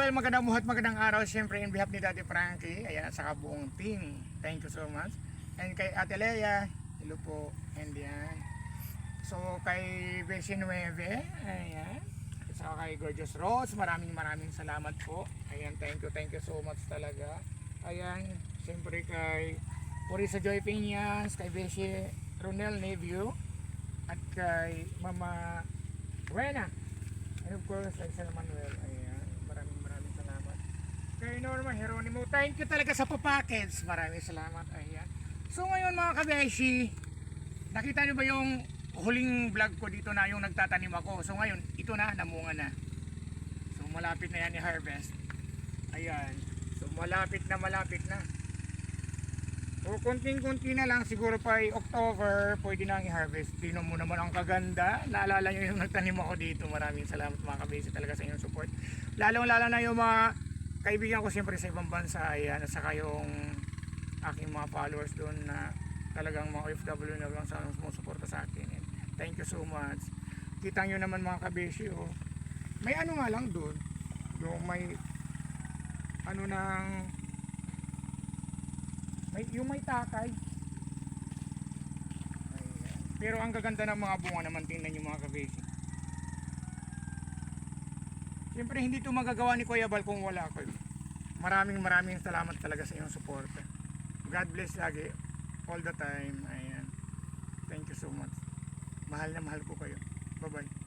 idol, magandang araw. Siyempre, in behalf ni Daddy Frankie, ayan, at saka buong team. Thank you so much. And kay Ate Lea, hello po. And yan. So, kay Beshi 9, ayan. At saka kay Gorgeous Rose, maraming salamat po. Ayan, thank you so much talaga. Ayan, siyempre kay Purisa Joy Piñas, kay Beshi Ronel Nevio, at kay Mama Rena. And of course, kay Sir Manuel. Ayan, maraming salamat. Kay Norma Geronimo, thank you talaga sa papackets. Maraming salamat. Ayan. So ngayon mga kabeshi, nakita nyo ba yung huling vlog ko dito na yung nagtatanim ako? So ngayon, ito na, namunga na. So malapit na yan i-harvest. Ayan. So malapit na. O konting-kunti na lang, siguro pa October, pwede nang i-harvest. Tingnan mo naman ang kaganda. Naalala nyo yung nagtanim ako dito. Maraming salamat mga kabisi talaga sa inyong support. Lalo na yung mga kaibigan ko siyempre sa ibang bansa. Ayan, at saka yung aking mga followers doon na talagang mga OFW na lang sa sumusuporta sa akin. And thank you so much. Kita nyo naman mga kabisi, oh. May ano nga lang doon. Yung may ano ng yung may takay. Ayan. Pero ang gaganda ng mga bunga naman, tingnan nyo mga kabisi. Siyempre hindi ito magagawa ni Kuya Bal kung wala ko. Maraming salamat talaga sa inyong suporta. God bless lagi, all the time. Ayan. Thank you so much. Mahal na mahal ko kayo. Bye bye.